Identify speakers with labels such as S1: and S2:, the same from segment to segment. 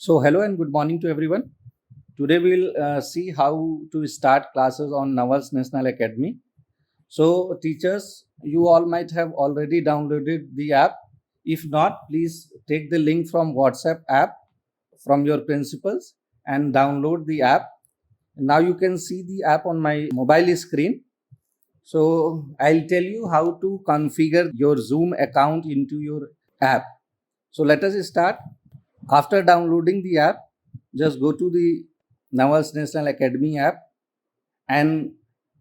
S1: So, hello and good morning to everyone. Today we'll see how to start classes on Nawals National Academy. So, teachers, you all might have already downloaded the app. If not, please take the link from WhatsApp app from your principals and download the app. Now you can see the app on my mobile screen. So, I'll tell you how to configure your Zoom account into your app. So, let us start. After downloading the app, just go to the Nawals National Academy app and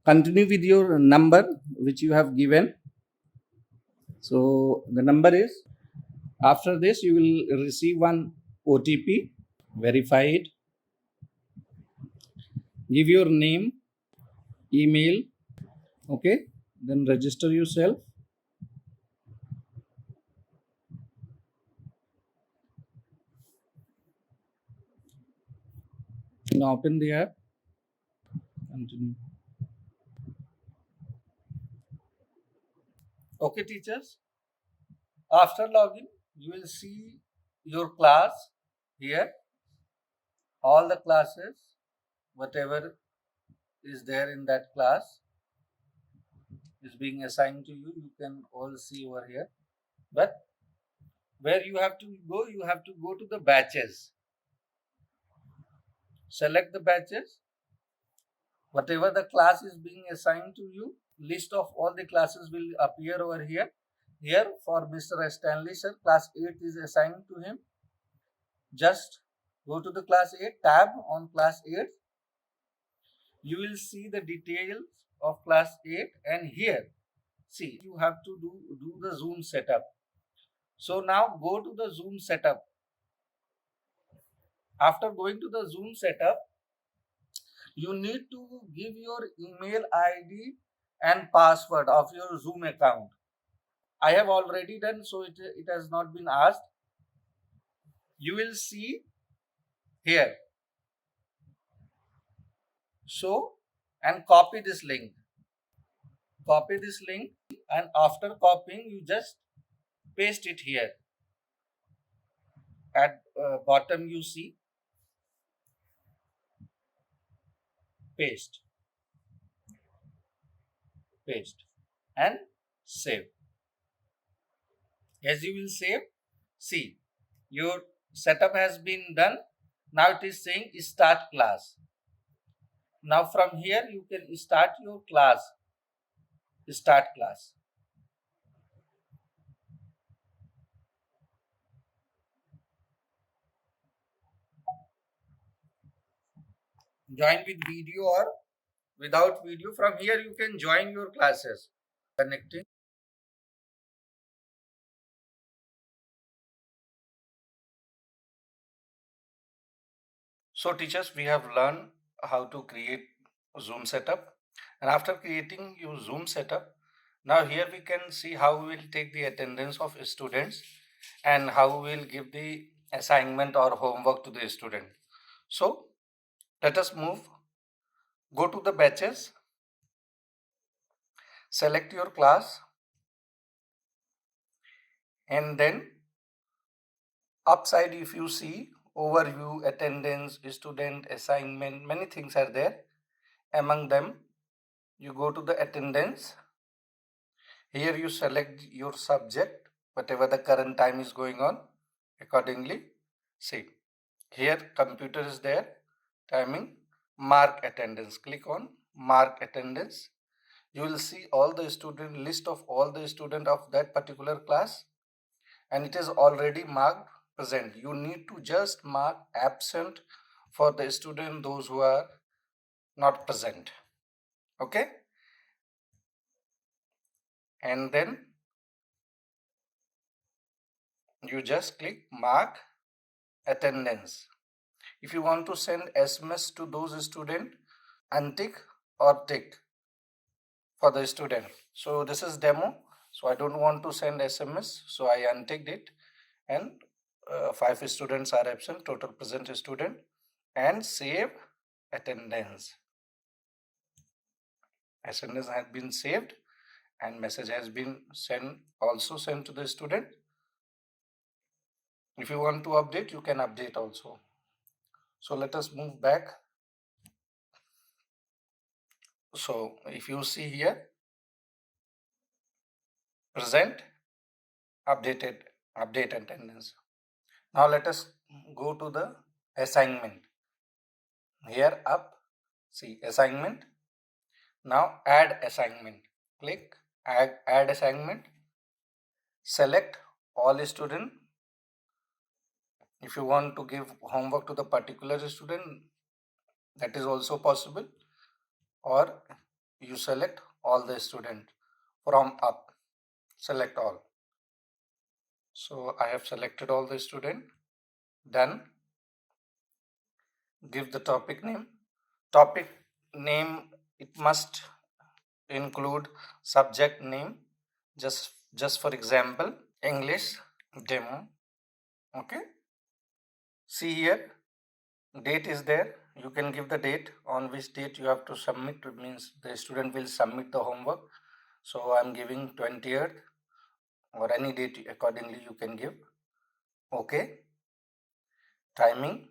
S1: continue with your number which you have given. So the number is, after this you will receive one OTP, verify it, give your name, email, okay, then register yourself. Now open the app, continue. Okay, teachers, after login you will see your class here, all the classes, whatever is there in that class is being assigned to you. You can all see over here. But where you have to go to the batches. Select the batches. Whatever the class is being assigned to you, list of all the classes will appear over here. Here for Mr. Stanley sir, class 8 is assigned to him. Just go to the class 8 tab on class 8. You will see the details of class 8, and here see you have to do the Zoom setup. So now go to the Zoom setup. After going to the Zoom setup, you need to give your email ID and password of your Zoom account. I have already done, so it has not been asked. You will see here. So, and copy this link. Copy this link, and after copying, you just paste it here. At bottom, you see paste, paste, and save. As you will save, see your setup has been done. Now it is saying start class. Now from here you can start your class. Start class. Join with video or without video. From here you can join your classes. Connecting. So teachers, we have learned how to create Zoom setup, and after creating your Zoom setup, now here we can see how we will take the attendance of students and how we will give the assignment or homework to the student. So let us move. Go to the batches, select your class, and then upside if you see overview, attendance, student, assignment, many things are there. Among them, you go to the attendance. Here you select your subject, whatever the current time is going on, accordingly. See, here computer is there, timing, mark attendance. Click on mark attendance. You will see all the student list of all the student of that particular class, and it is already marked present. You need to just mark absent for the student those who are not present. Okay, and then you just click mark attendance. If you want to send SMS to those students, untick or tick for the student. So this is demo, so I don't want to send SMS, so I unticked it, and 5 students are absent, total present student, and save attendance. Attendance has been saved and message has been also sent to the student. If you want to update, you can update also. So let us move back. So if you see here, present, update attendance. Now let us go to the assignment. Here up, see assignment. Now add assignment. Click add assignment. Select all student. If you want to give homework to the particular student, that is also possible. Or you select all the student from up. Select all. So I have selected all the student. Done. Give the topic name. Topic name, it must include subject name. Just for example, English demo. Okay. See here, date is there. You can give the date on which date you have to submit. It means the student will submit the homework. So I'm giving 20th or any date accordingly you can give. Okay. Timing,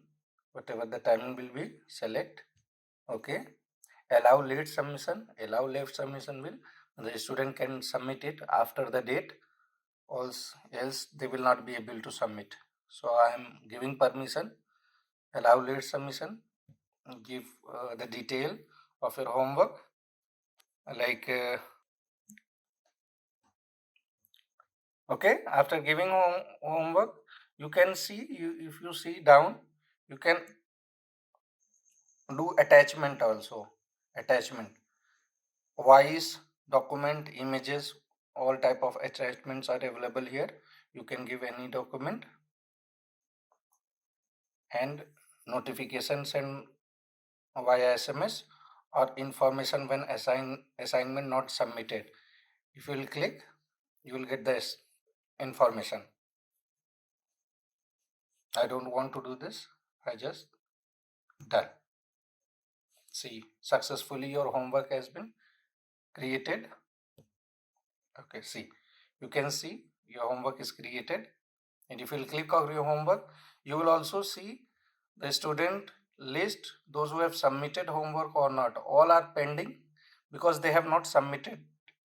S1: whatever the timing will be, select. Okay. Allow late submission. Allow late submission will the student can submit it after the date, else they will not be able to submit. So I am giving permission. Allow late submission. Give the detail of your homework, like okay. After giving homework, you can see, if you see down, you can do attachment also. Attachment, voice, document, images, all type of attachments are available here. You can give any document. And notifications and via SMS or information when assignment not submitted. If you will click, you will get this information. I don't want to do this. I just done. See, successfully your homework has been created. Okay, see, you can see your homework is created. And if you will click on your homework, you will also see the student list, those who have submitted homework or not. All are pending because they have not submitted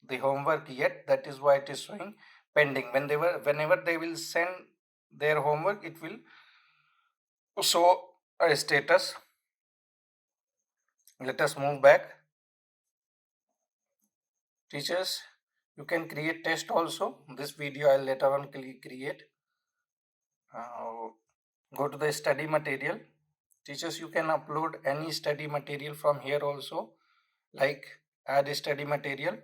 S1: the homework yet. That is why it is showing pending. Whenever they will send their homework, it will show a status. Let us move back. Teachers, you can create test also. This video I'll later on create. Go to the study material. Teachers, you can upload any study material from here also, like add a study material.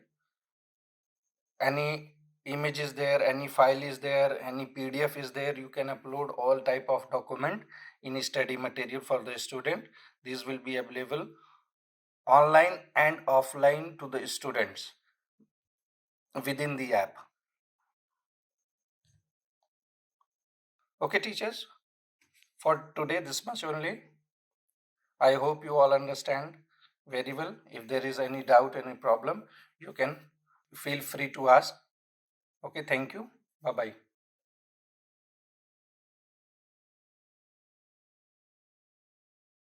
S1: Any image is there, any file is there, any PDF is there, you can upload all type of document in study material for the student. These will be available online and offline to the students within the app. Okay, teachers, for today this much only. I hope you all understand very well. If there is any doubt, any problem, you can feel free to ask. Okay, thank you. Bye-bye.